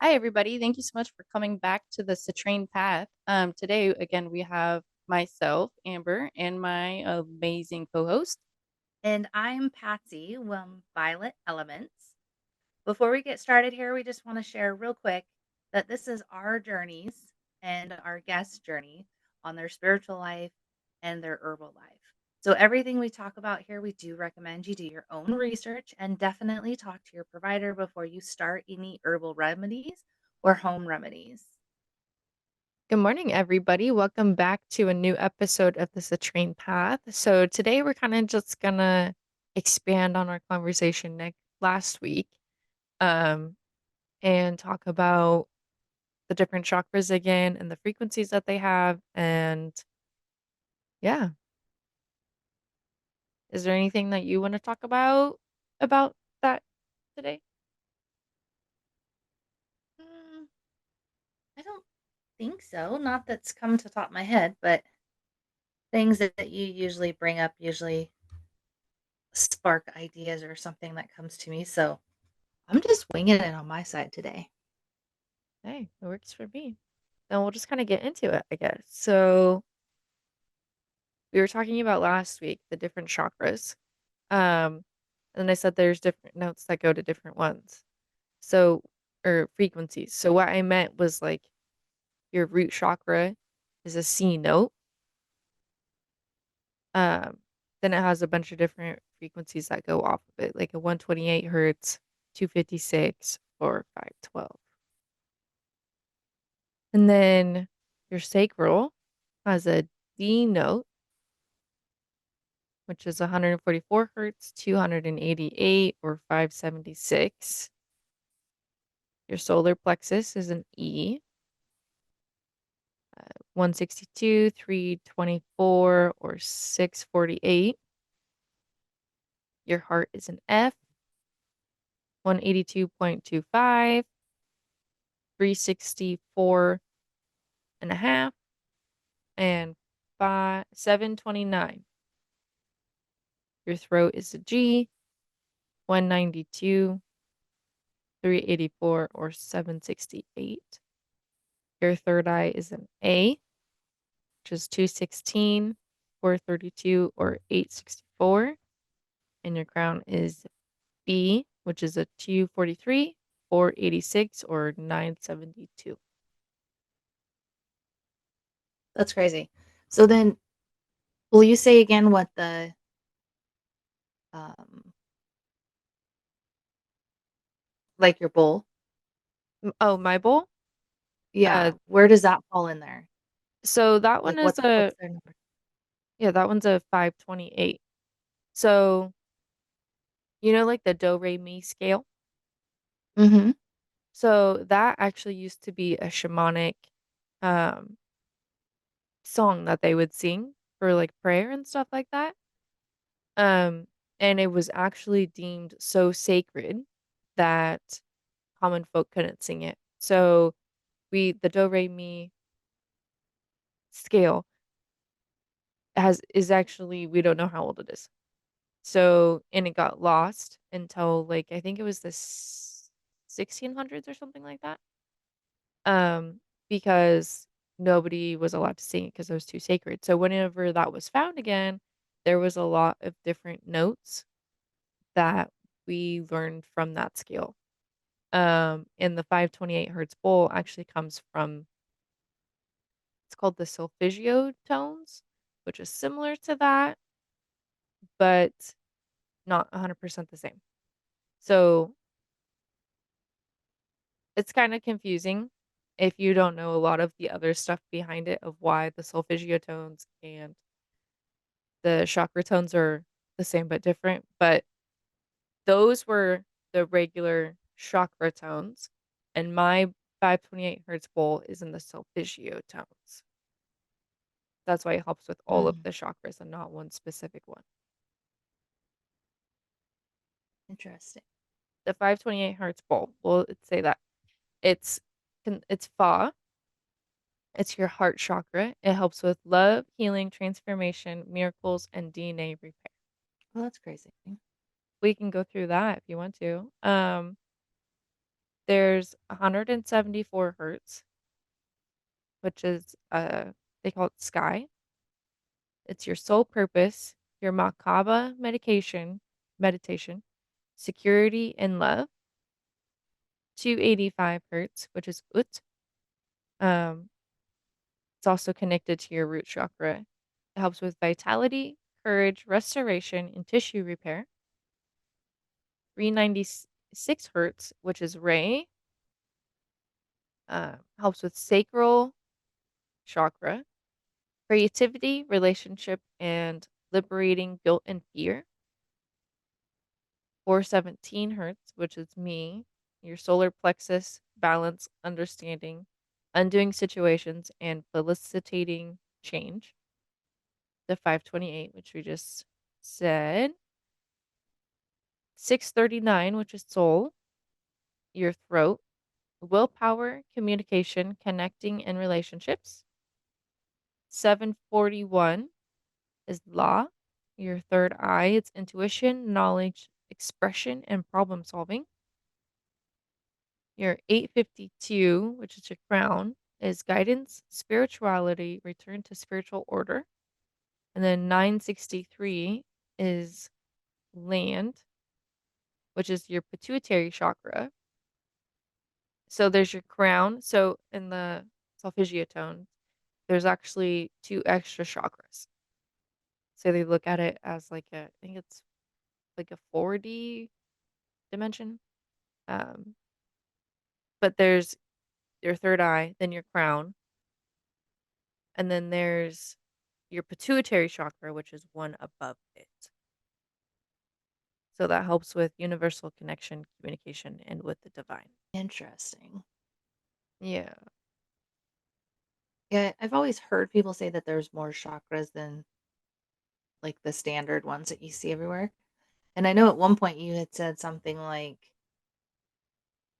Hi, everybody. Thank you so much for coming back to the Citrine Path. Today, again, we have myself, Amber, and my amazing co-host. And I'm Patsy from Violet Elements. Before we get started here, we just want to share real quick that this is our journeys and our guest journey on their spiritual life and their herbal life. So, everything we talk about here, we do recommend you do your own research and definitely talk to your provider before you start any herbal remedies or home remedies. Good morning, everybody. Welcome back to a new episode of the Citrine Path. So today we're kind of just gonna expand on our conversation last week, um, and talk about the different chakras again and the frequencies that they have. And yeah, is there anything that you want to talk about that today? Mm, I don't think so. Not that's come to top of my head, but things that you usually bring up usually spark ideas or something that comes to me. So I'm just winging it on my side today. Hey, it works for me. Then we'll just kind of get into it, I guess. So we were talking about last week the different chakras. Um, and I said there's different notes that go to different ones. So or frequencies. So what I meant was like your root chakra is a C note. Um, then it has a bunch of different frequencies that go off of it, like a 128 hertz, 256, or 512. And then your sacral has a D note, which is 144 hertz, 288, or 576. Your solar plexus is an E, 162, 324, or 648. Your heart is an F, 182.25, 364 and a half, and 729. Your throat is a G, 192, 384, or 768. Your third eye is an A, which is 216, 432, or 864. And your crown is B, which is a 243, 486, or 972. That's crazy. So then, will you say again what the um like your bowl? Oh, my bowl? Uh, Yeah, where does that fall in there? so that one Like is what's their number? yeah, that one's a 528. So, like the do re mi scale? Mhm. So that actually used to be a shamanic um song that they would sing for like prayer and stuff like that. Um, and it was actually deemed so sacred that common folk couldn't sing it. So the do re mi scale is actually, we don't know how old it is. So, and it got lost until like I think it was the 1600s or something like that. Um, because nobody was allowed to sing it because it was too sacred. So whenever that was found again, there was a lot of different notes that we learned from that scale. And the 528 hertz bowl actually comes from, it's called the solfeggio tones, which is similar to that, but not 100% the same. So it's kind of confusing if you don't know a lot of the other stuff behind it of why the solfeggio tones and the chakra tones are the same but different. But those were the regular chakra tones, and my 528 hertz bowl is in the solfeggio tones. That's why it helps with all of Mm, the chakras and not one specific one. interesting. The 528 hertz bowl, well, let's say that it's it's fa. It's your heart chakra. It helps with love, healing, transformation, miracles, and DNA repair. Well, that's crazy. We can go through that if you want to. There's 174 hertz, which is they call it sky. It's your sole purpose, your Makaba meditation, security and love. 285 hertz, which is ut. Um, it's also connected to your root chakra. It helps with vitality, courage, restoration, and tissue repair. 396 hertz, which is ray, helps with sacral chakra, creativity, relationship, and liberating guilt and fear. 417 hertz, which is me, your solar plexus, balance, understanding, undoing situations, and felicitating change. The 528, which we just said. 639, which is soul, your throat, willpower, communication, connecting, and relationships. 741 is law, your third eye. It's intuition, knowledge, expression, and problem solving. Your 852, which is your crown, is guidance, spirituality, return to spiritual order. And then 963 is land, which is your pituitary chakra. So there's your crown. So in the solfeggio there's actually two extra chakras. So they look at it as like I think it's like a 4D dimension. Um, but there's your third eye, then your crown, and then there's your pituitary chakra, which is one above it. So that helps with universal connection, communication, and with the divine. Interesting. Yeah. Yeah, I've always heard people say that there's more chakras than like the standard ones that you see everywhere. And I know at one point you had said something like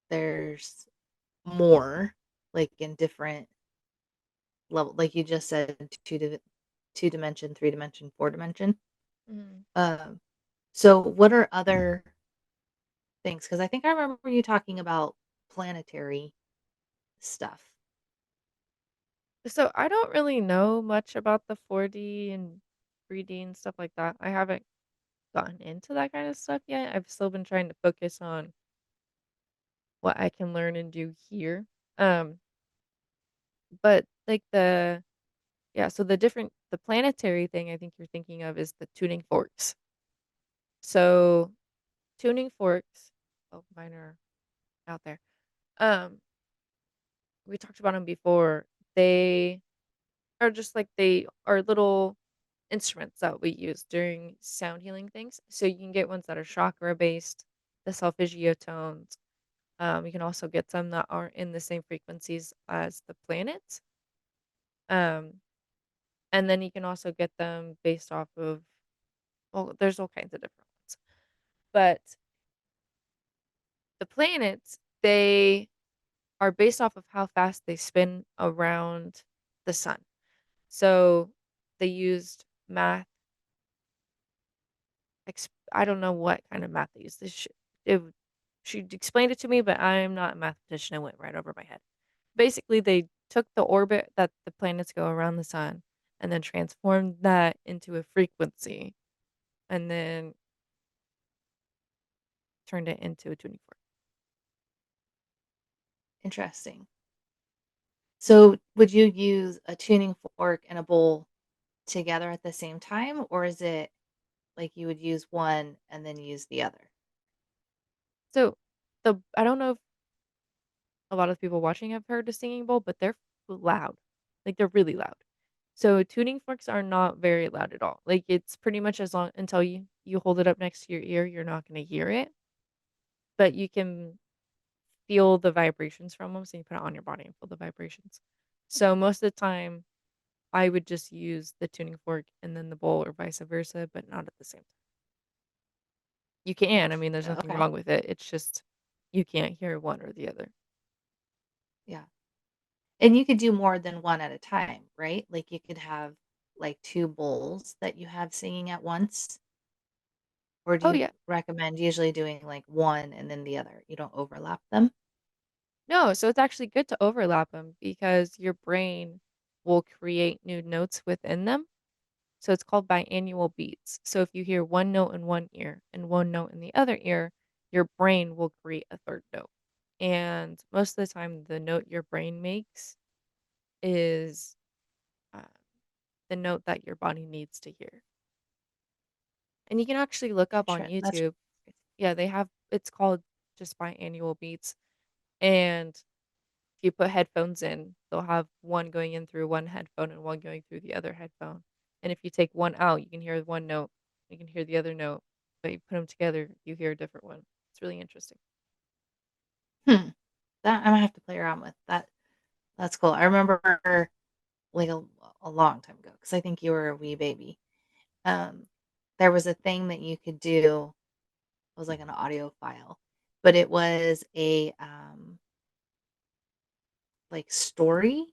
there's more, like in different level, like you just said, two dimension, three dimension, four dimension. Mhm. Um, so what are other things? Because I think I remember you talking about planetary stuff. So I don't really know much about the 4D and 3D and stuff like that. I haven't gotten into that kind of stuff yet. I've still been trying to focus on what I can learn and do here. Um, but like so the planetary thing I think you're thinking of is the tuning forks. So tuning forks, oh, mine are out there. Um, we talked about them before. They are just like they are little instruments that we use during sound healing things. So you can get ones that are chakra based, the solfeggio tones. You can also get some that are in the same frequencies as the planets. Um, and then you can also get them based off of, well, there's all kinds of different ones. But the planets, they are based off of how fast they spin around the sun. So they used math. I don't know what kind of math they used. It, she explained it to me, but I'm not a mathematician. It went right over my head. Basically, they took the orbit that the planets go around the sun and then transformed that into a frequency and then turned it into a tuning fork. Interesting. So would you use a tuning fork and a bowl together at the same time, or is it like you would use one and then use the other? So I don't know if a lot of people watching have heard the singing bowl, but they're loud. Like they're really loud. So tuning forks are not very loud at all. Like it's pretty much as long until you hold it up next to your ear, you're not going to hear it, but you can feel the vibrations from them. So you put it on your body and feel the vibrations. So most of the time, I would just use the tuning fork and then the bowl, or vice versa, but not at the same time. You can. I mean, there's Gotcha. nothing Okay. wrong with it. It's just you can't hear one or the other. Yeah. And you could do more than one at a time, right? Like you could have like two bowls that you have singing at once. Or do Oh you yeah. recommend usually doing like one and then the other? You don't overlap them? No, so it's actually good to overlap them because your brain will create new notes within them. So it's called biannual beats. So if you hear one note in one ear and one note in the other ear, your brain will create a third note. And most of the time, the note your brain makes is uh, the note that your body needs to hear. And you can actually look up on That's YouTube. Yeah, they have it's called just biannual beats. And if you put headphones in, they'll have one going in through one headphone and one going through the other headphone. And if you take one out, you can hear one note, you can hear the other note, but you put them together, you hear a different one. It's really interesting. hmm, that I'm gonna have to play around with. That's cool. I remember, like, a long time ago, because I think you were a wee baby. Um, there was a thing that you could do. It was like an audio file, but it was like, story,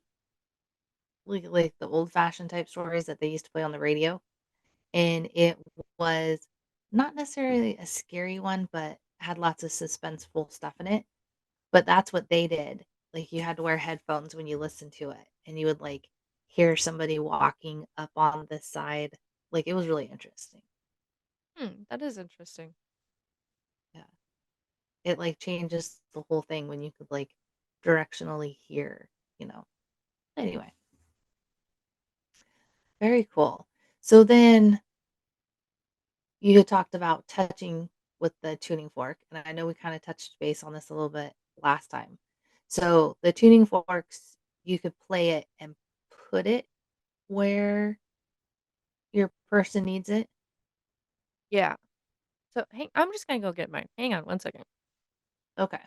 like the old-fashioned type stories that they used to play on the radio, and it was not necessarily a scary one, but had lots of suspenseful stuff in it. But that's what they did. Like, you had to wear headphones when you listened to it, and you would, like, hear somebody walking up on the side. Like, it was really interesting. That is interesting. Yeah. It, like, changes the whole thing when you could, like, directionally hear, you know? Anyway, very cool. So then you had talked about touching with the tuning fork, and I know we kinda touched base on this a little bit last time. So, the tuning forks, you could play it and put it where your person needs it? Yeah. So I'm just gonna go get mine. Hang on one second. Okay.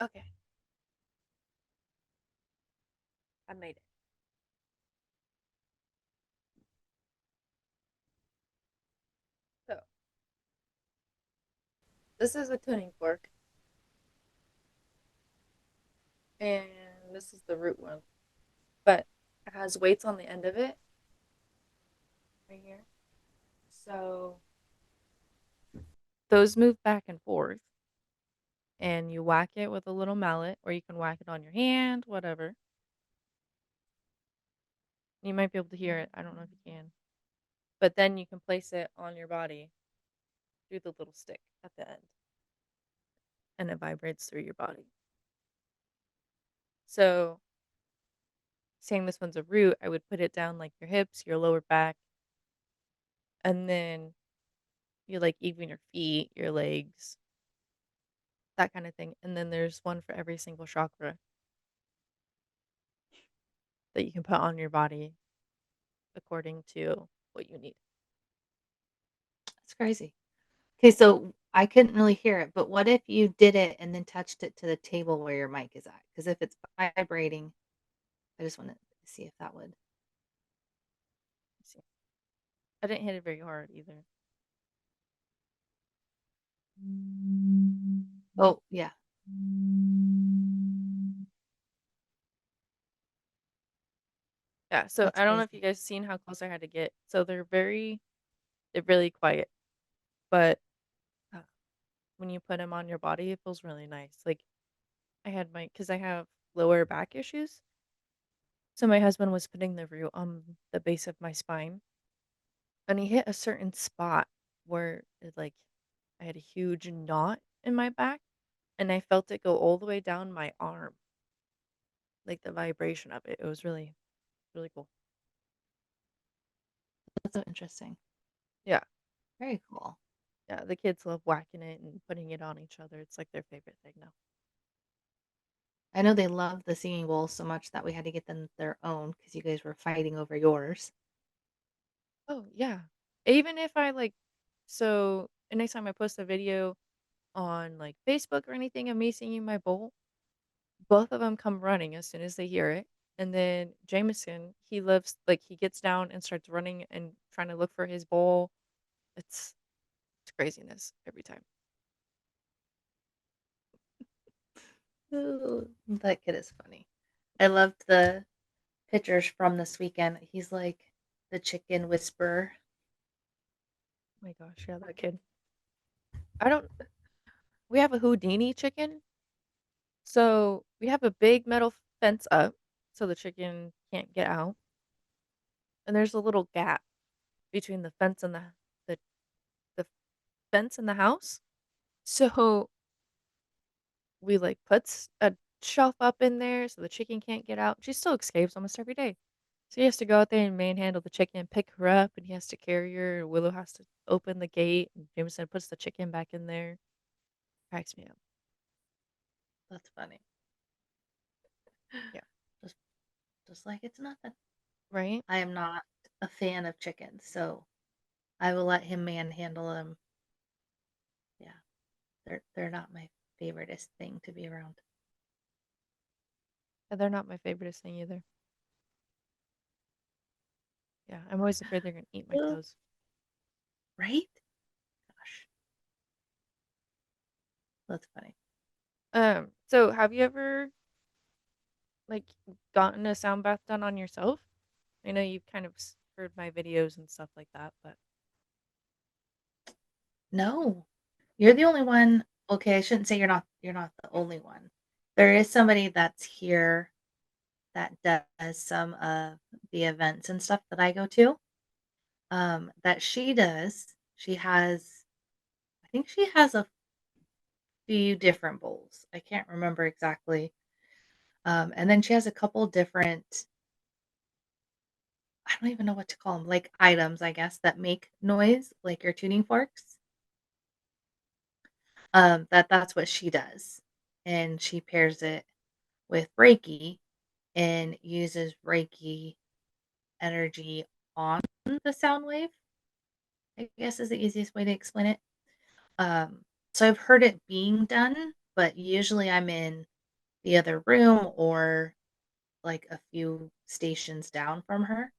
Okay, I made it. So this is a tuning fork, and this is the root one, but it has weights on the end of it right here. So those move back and forth, and you whack it with a little mallet, or you can whack it on your hand, whatever. You might be able to hear it. I don't know if you can. But then you can place it on your body through the little stick at the end, and it vibrates through your body. So, saying this one's a root, I would put it down like your hips, your lower back, and then you like even your feet, your legs, that kind of thing. And then there's one for every single chakra that you can put on your body according to what you need. That's crazy. Okay, so I couldn't really hear it, but what if you did it and then touched it to the table where your mic is at? Because if it's vibrating, I just wanted to see if that would. Let's see. I didn't hit it very hard either. Oh, yeah. Yeah, so That's I don't know if you crazy. guys seen how close I had to get. So they're really quiet, but, uh, when you put them on your body, it feels really nice. Like, because I have lower back issues, so my husband was putting the root on the base of my spine, and he hit a certain spot where I had a huge knot in my back, and I felt it go all the way down my arm, like, the vibration of it. It was really, really cool. That's so interesting. Yeah. Very cool. Yeah, the kids love whacking it and putting it on each other. It's, like, their favorite thing now. I know they love the singing bowl so much that we had to get them their own because you guys were fighting over yours. Oh, yeah. Even if I, like so, anytime I post a video on, like, Facebook or anything of me singing my bowl, both of them come running as soon as they hear it, and then Jameson, he gets down and starts running and trying to look for his bowl. It's it's craziness every time. Ooh, that kid is funny. I loved the pictures from this weekend. He's like the chicken whisperer. Oh my gosh, yeah, that kid. I don't We have a Houdini chicken, so we have a big metal fence up so the chicken can't get out, and there's a little gap between the the fence and the house. So we, like, puts a shelf up in there so the chicken can't get out. She still escapes almost every day. So he has to go out there and manhandle the chicken, pick her up, and he has to carry her, and Willow has to open the gate, and Jameson puts the chicken back in there. Cracks me up. That's funny. Yeah. Just just like it's nothing. Right? I am not a fan of chickens, so I will let him manhandle them. Yeah, they're not my favoriteest thing to be around. Yeah, they're not my favoriteest thing either. Yeah, I'm always afraid they're gonna eat my Ugh, toes. right? Gosh, that's funny. So have you ever, like, gotten a sound bath done on yourself? I know you've kind of heard my videos and stuff like that, but No, you're the only one. Okay, I shouldn't say you're not the only one. There is somebody that's here that does some of the events and stuff that I go to. That she does. She has, I think she has a few different bowls. I can't remember exactly. And then she has a couple different, I don't even know what to call them, like items, I guess, that make noise, like your tuning forks. That's what she does. And she pairs it with Reiki and uses Reiki energy on the sound wave, I guess is the easiest way to explain it. Um, so I've heard it being done, but usually I'm in the other room or like a few stations down from her,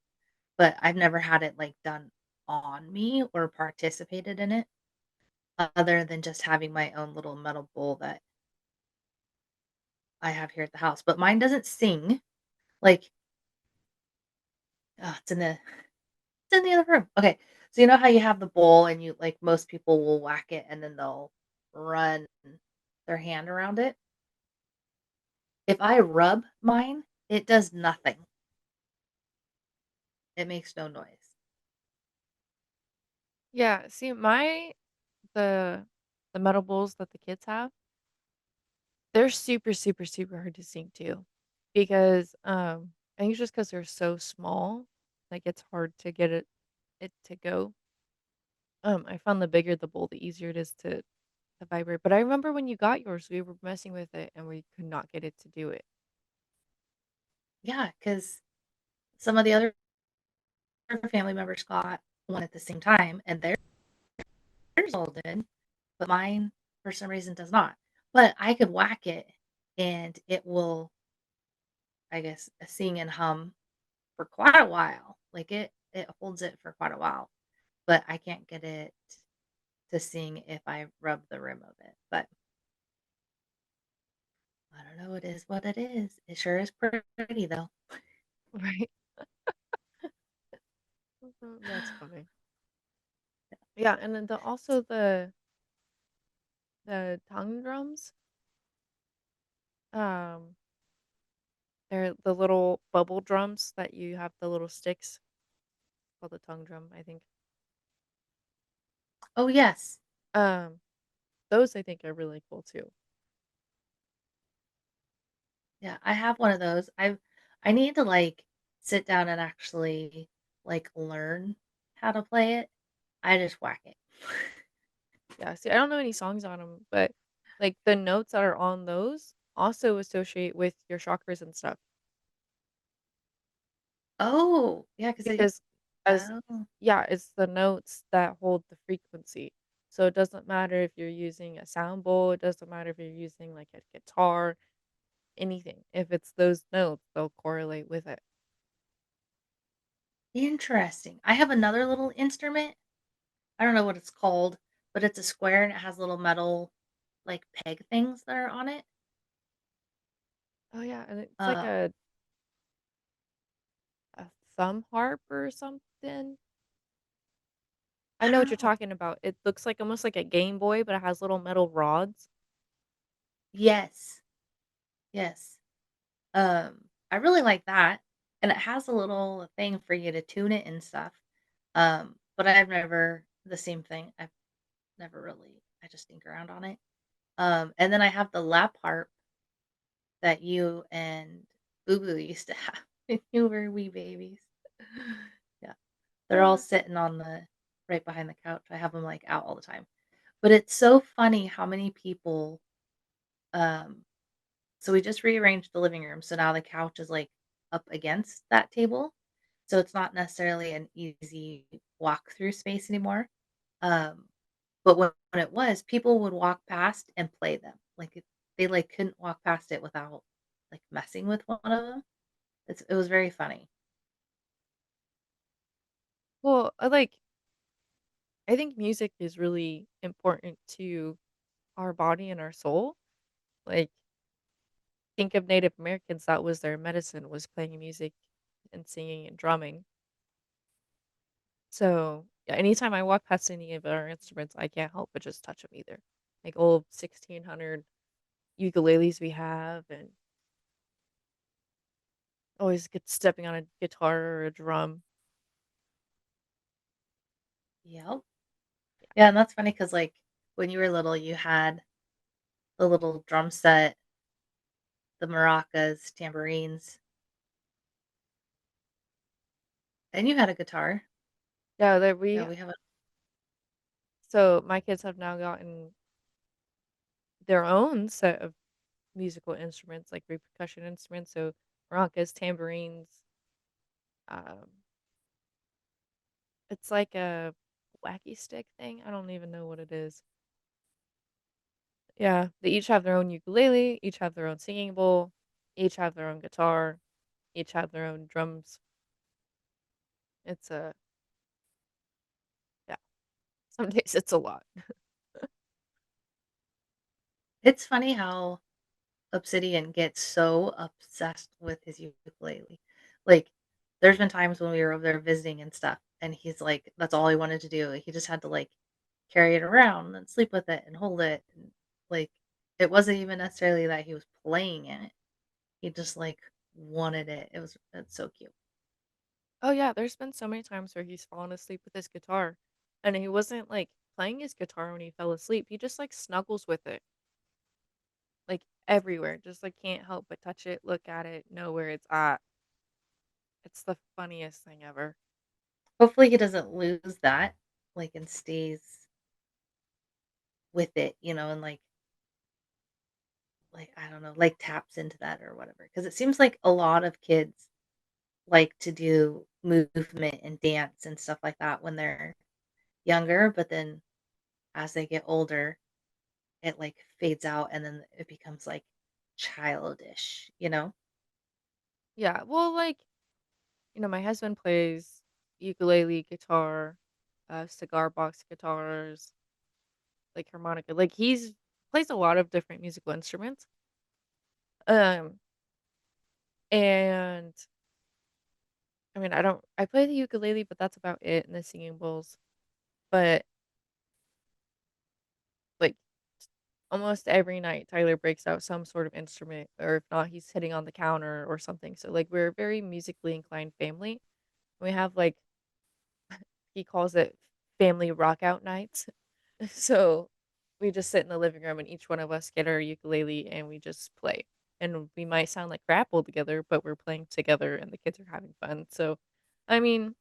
but I've never had it like done on me or participated in it other than just having my own little metal bowl that I have here at the house. But mine doesn't sing. Like, it's in the other room. Okay. So you know how you have the bowl and you like most people will whack it and then they'll run their hand around it. If I rub mine, it does nothing. It makes no noise. yeah, see the the metal bowls that the kids have, they're super, super, super hard to sing to because, I think it's just because 'cause they're so small, like, it's hard to get it to go. I found the bigger the bowl, the easier it is to vibrate, but I remember when you got yours, we were messing with it, and we could not get it to do it. Yeah, because some of the other family members got one at the same time and theirs all did, but mine for some reason does not. But I could whack it and it will, I guess, sing and hum for quite a while. Like it holds it for quite a while, but I can't get it to sing if I rub the rim of it. But I don't know, it is what it is. It sure is pretty though. Right? Oh, that's funny. Yeah, and then also the tongue drums. Um, they're the little bubble drums that you have the little sticks called the tongue drum, I think. Oh, yes. Um, those I think are really cool too. Yeah, I have one of those. I need to, like, sit down and actually, like, learn how to play it. I just whack it. Yeah, see, I don't know any songs on them, but like the notes that are on those also associate with your chakras and stuff Oh, yeah, 'cause it because as oh, yeah, it's the notes that hold the frequency. So it doesn't matter if you're using a sound bowl, it doesn't matter if you're using like a guitar, anything. If it's those notes, they'll correlate with it. interesting. I have another little instrument. I don't know what it's called, but it's a square and it has little metal, like, peg things that are on it. Oh yeah, and it's like Uh, a thumb harp or something. I I know what don't you're know. talking about. It looks like almost like a Game Boy, but it has little metal rods. Yes, yes. I really like that, and it has a little thing for you to tune it and stuff. But I've never the same thing. I've never really I just think around on it. And then I have the lap harp that you and Boo Boo used to have when you were wee babies. Yeah, they're all Yeah. sitting on the right behind the couch. I have them like out all the time. But it's so funny how many people um so we just rearranged the living room, so now the couch is, like, up against that table, so it's not necessarily an easy walk through space anymore, um, but when it was, people would walk past and play them, like, they, like, couldn't walk past it without, like, messing with one of them. It was very funny. Well, I think music is really important to our body and our soul. Like, think of Native Americans, that was their medicine was playing music and singing and drumming. So, yeah, anytime I walk past any of our instruments, I can't help but just touch them either. Like old 1600 ukuleles we have and always get stepping on a guitar or a drum. Yep. Yeah, and that's funny because like, when you were little, you had the little drum set, the maracas, tambourines, and you had a guitar. Yeah, that Yeah, we we have a so my kids have now gotten their own set of musical instruments, like percussion instruments, so maracas, tambourines, um, it's like a wacky stick thing, I don't even know what it is. Yeah, they each have their own ukulele, each have their own singing bowl, each have their own guitar, each have their own drums. It's a yeah, some days it's a lot. it's funny how Obsidian gets so obsessed with his ukulele. Like, there's been times when we were over there visiting and stuff, and he's like, that's all he wanted to do. He just had to like carry it around and sleep with it and hold it. And like, it wasn't even necessarily that he was playing it. He just like wanted it. It's so cute. Oh, yeah, there's been so many times where he's fallen asleep with his guitar, and he wasn't, like, playing his guitar when he fell asleep, he just, like, snuggles with it, like, everywhere, just, like, can't help but touch it, look at it, know where it's at. It's the funniest thing ever. Hopefully, he doesn't lose that, like, and stays with it, and like I don't know, like taps into that or whatever. Because it seems like a lot of kids like to do movement and dance and stuff like that when they're younger, but then as they get older, it, like, fades out and then it becomes, like, childish? Yeah, well, like, my husband plays ukulele, guitar, cigar box guitars, like, harmonica, like, he's plays a lot of different musical instruments, um, and I mean, I play the ukulele, but that's about it, and the singing bowls. But, like, almost every night, Tyler breaks out some sort of instrument, or if not, he's hitting on the counter or something. So, like, we're a very musically inclined family. We have, like, he calls it family rock out nights. So, we just sit in the living room and each one of us get our ukulele and we just play. And we might sound like crap all together, but we're playing together and the kids are having fun. So, I mean,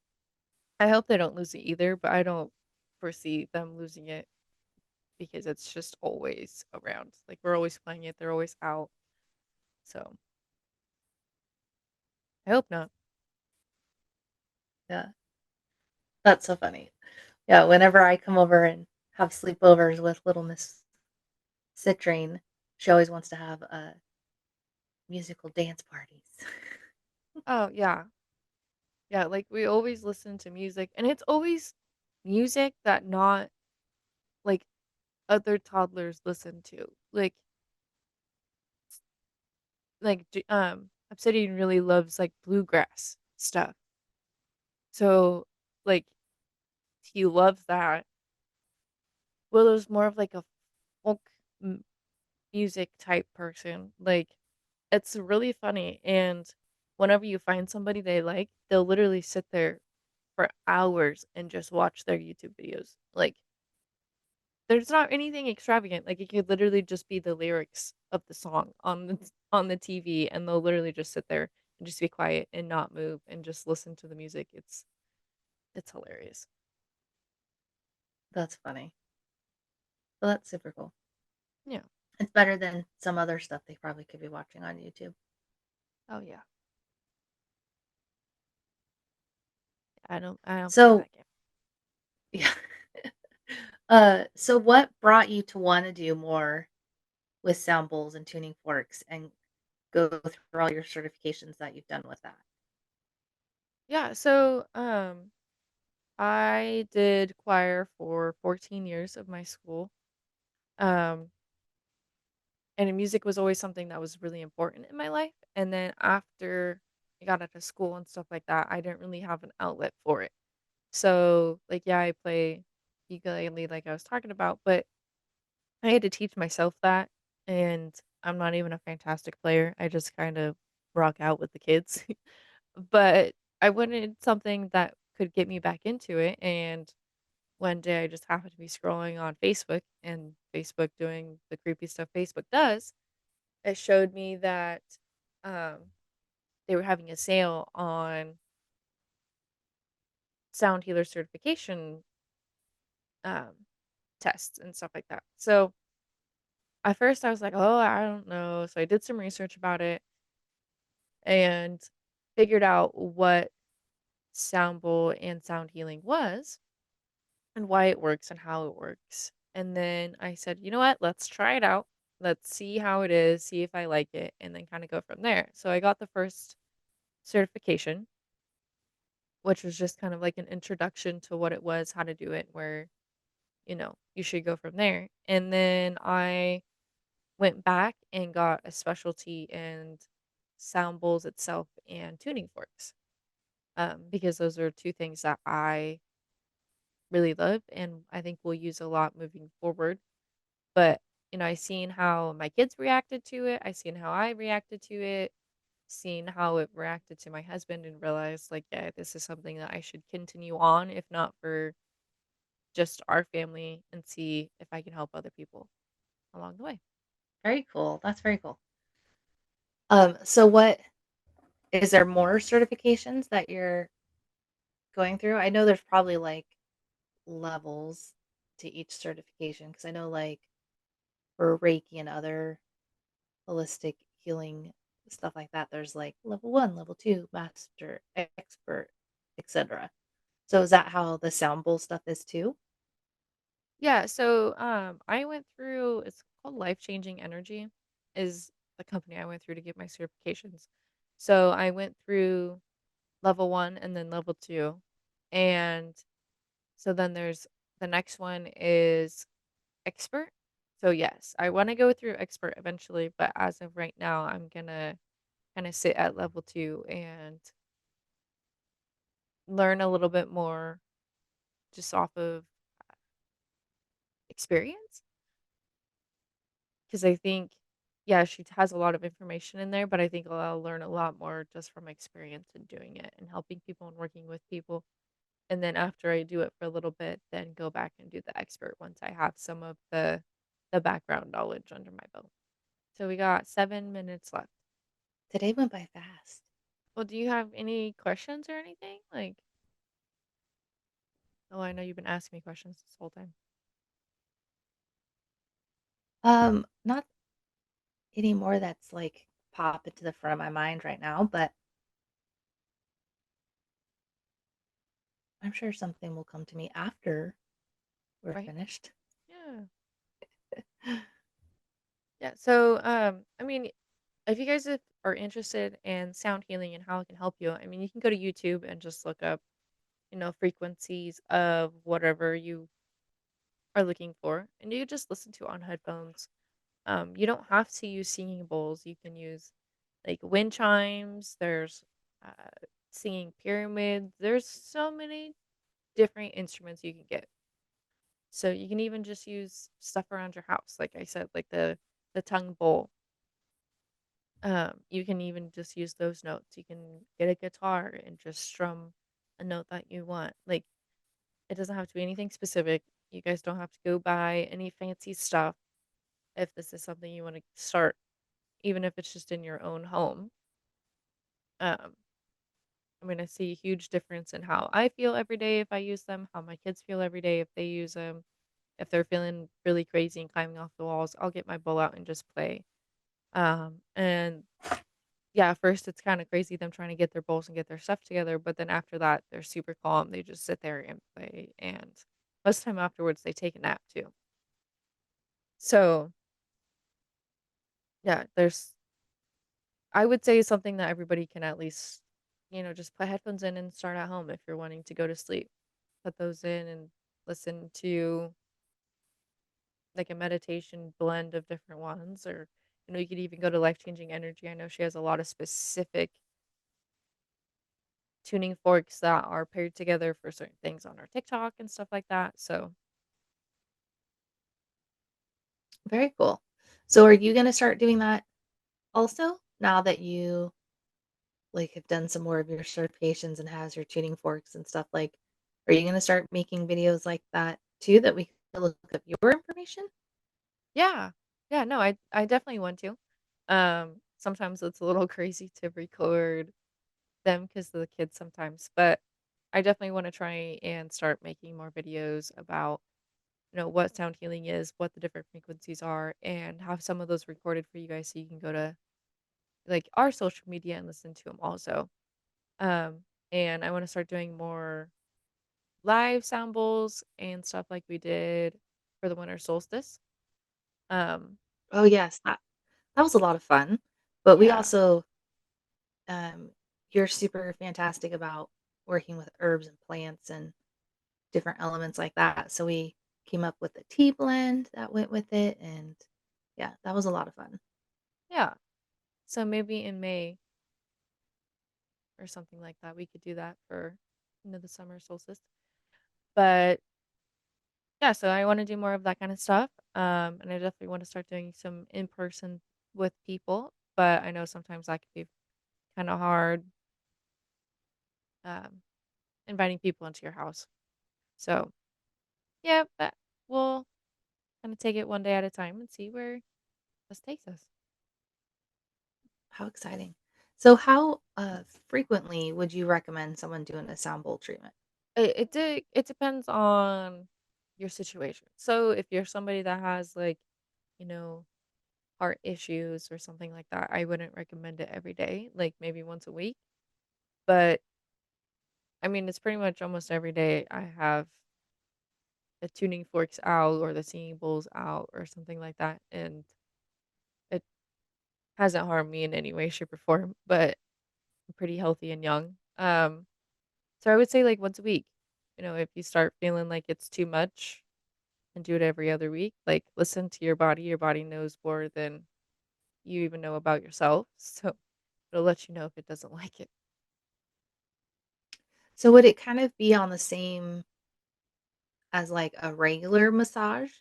I hope they don't lose it either, but I don't foresee them losing it because it's just always around. Like, we're always playing it, they're always out. So, I hope not. Yeah, that's so funny. Yeah, whenever I come over and have sleepovers with little Miss Citrine, she always wants to have, musical dance parties. Oh, yeah. Yeah, like, we always listen to music, and it's always music that not, like, other toddlers listen to. Obsidian really loves, like, bluegrass stuff. So, like, he loves that. Willow's more of, like, a folk m music type person. Like, it's really funny, and whenever you find somebody they like, they'll literally sit there for hours and just watch their YouTube videos. Like, there's not anything extravagant, like, it could literally just be the lyrics of the song on the TV, and they'll literally just sit there and just be quiet and not move and just listen to the music. It's hilarious. That's funny. Well, that's super cool. Yeah. It's better than some other stuff they probably could be watching on YouTube. Oh, yeah. I don't play So that game. yeah. So what brought you to wanna do more with sound bowls and tuning forks and go through all your certifications that you've done with that? Yeah, so, I did choir for 14 years of my school, um, and music was always something that was really important in my life, and then after I got out of school and stuff like that, I didn't really have an outlet for it. So, like, yeah, I play ukulele like I was talking about, but I had to teach myself that, and I'm not even a fantastic player. I just kind of rock out with the kids. But I wanted something that could get me back into it, and one day I just happened to be scrolling on Facebook, and Facebook doing the creepy stuff Facebook does. It showed me that um, they were having a sale on sound healer certification um, tests and stuff like that. So at first I was like, "Oh, I don't know." So I did some research about it and figured out what sound bowl and sound healing was and why it works and how it works. And then I said, "You know what? Let's try it out. Let's see how it is, see if I like it, and then kind of go from there." So I got the first certification, which was just kind of like an introduction to what it was, how to do it, where, you should go from there. And then I went back and got a specialty in sound bowls itself and tuning forks, because those are two things that I really love and I think we'll use a lot moving forward. But, I seen how my kids reacted to it. I seen how I reacted to it, seen how it reacted to my husband and realized like, yeah, this is something that I should continue on, if not for just our family, and see if I can help other people along the way. Very cool. That's very cool. So what is there more certifications that you're going through? I know there's probably like levels to each certification because I know like for Reiki and other holistic healing stuff like that, there's like level 1, level 2, master, expert, etc. So is that how the sound bowl stuff is too? Yeah, so I went through, it's called Life Changing Energy is the company I went through to get my certifications. So I went through level 1 and then level 2. And so then there's the next one is expert. So yes, I want to go through expert eventually, but as of right now, I'm going to kind of sit at level 2 and learn a little bit more just off of experience. Because I think, yeah, she has a lot of information in there, but I think I'll learn a lot more just from experience in doing it and helping people and working with people. And then after I do it for a little bit, then go back and do the expert once I have some of the background knowledge under my belt. So we got 7 minutes left. Today went by fast. Well, do you have any questions or anything? Like, oh, I know you've been asking me questions this whole time. Not any more that's like pop into the front of my mind right now, but I'm sure something will come to me after we're Right? finished. Yeah. Yeah. So, I mean, if you guys are interested in sound healing and how it can help you, I mean, you can go to YouTube and just look up, frequencies of whatever you are looking for, and you just listen to it on headphones. You don't have to use singing bowls. You can use like wind chimes. There's uh, singing pyramids. There's so many different instruments you can get. So you can even just use stuff around your house, like I said, like the tongue bowl. You can even just use those notes. You can get a guitar and just strum a note that you want. Like it doesn't have to be anything specific. You guys don't have to go buy any fancy stuff if this is something you want to start, even if it's just in your own home. Um, I mean, I see a huge difference in how I feel every day if I use them, how my kids feel every day if they use them. If they're feeling really crazy and climbing off the walls, I'll get my bowl out and just play. And yeah, at first it's kind of crazy them trying to get their bowls and get their stuff together, but then after that, they're super calm. They just sit there and play. And most of the time afterwards, they take a nap too. So yeah, I would say something that everybody can at least, just put headphones in and start at home if you're wanting to go to sleep. Put those in and listen to like a meditation blend of different ones, or you could even go to Life Changing Energy. I know she has a lot of specific tuning forks that are paired together for certain things on our TikTok and stuff like that. So Very cool. So are you gonna start doing that also now that you like have done some more of your certifications and has your tuning forks and stuff like are you gonna start making videos like that too that we can look up your information? yeah, yeah, no, I definitely want to. Sometimes it's a little crazy to record them because of the kids sometimes, but I definitely want to try and start making more videos about what sound healing is, what the different frequencies are, and have some of those recorded for you guys so you can go to like our social media and listen to them also. Um, and I want to start doing more live sound bowls and stuff like we did for the winter solstice. Um, Oh, yes, that was a lot of fun, but we yeah, also, you're super fantastic about working with herbs and plants and different elements like that, so we came up with a tea blend that went with it, and yeah, that was a lot of fun. yeah. So maybe in May or something like that, we could do that for the summer solstice. But yeah, so I want to do more of that kind of stuff. And I definitely want to start doing some in person with people. But I know sometimes that could be kind of hard, um, inviting people into your house. So yeah, but we'll kind of take it one day at a time and see where this takes us. How exciting. So how, frequently would you recommend someone doing a sound bowl treatment? It depends on your situation. So if you're somebody that has like, you know, heart issues or something like that, I wouldn't recommend it every day, like maybe once a week. But I mean, it's pretty much almost every day I have the tuning forks out or the singing bowls out or something like that. And it hasn't harmed me in any way, shape, or form, but I'm pretty healthy and young. So I would say like once a week. If you start feeling like it's too much and do it every other week, like listen to your body. Your body knows more than you even know about yourself. So it'll let you know if it doesn't like it. So would it kind of be on the same as, like, a regular massage,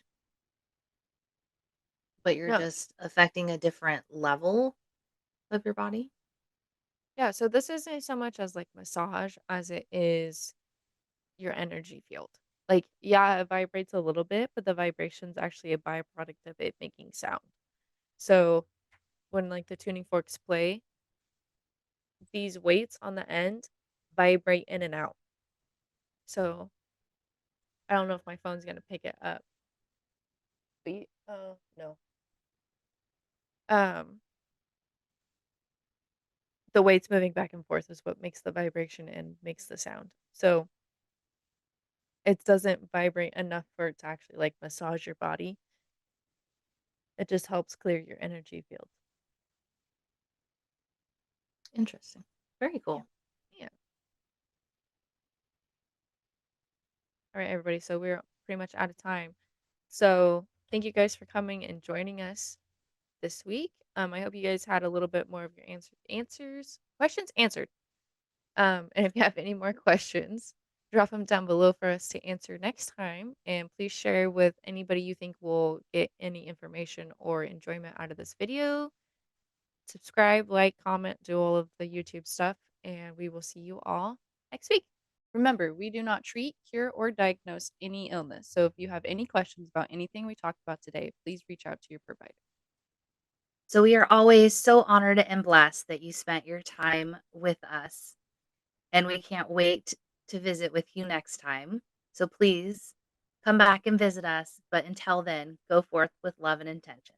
but you're No. just affecting a different level of your body? Yeah, so this isn't so much as like massage as it is your energy field. Like, yeah, it vibrates a little bit, but the vibration's actually a byproduct of it making sound. So when like the tuning forks play, these weights on the end vibrate in and out. So I don't know if my phone's gonna pick it up. No. Um, the weights moving back and forth is what makes the vibration and makes the sound. So it doesn't vibrate enough for it to actually like massage your body. It just helps clear your energy field. Interesting. Very Yeah. cool. Yeah. All right, everybody. So we're pretty much out of time. So thank you guys for coming and joining us this week. I hope you guys had a little bit more of your questions answered. And if you have any more questions, drop them down below for us to answer next time. And please share with anybody you think will get any information or enjoyment out of this video. Subscribe, like, comment, do all of the YouTube stuff, and we will see you all next week. Remember, we do not treat, cure, or diagnose any illness. So if you have any questions about anything we talked about today, please reach out to your provider. So we are always so honored and blessed that you spent your time with us, and we can't wait to visit with you next time. So please come back and visit us, but until then, go forth with love and intention.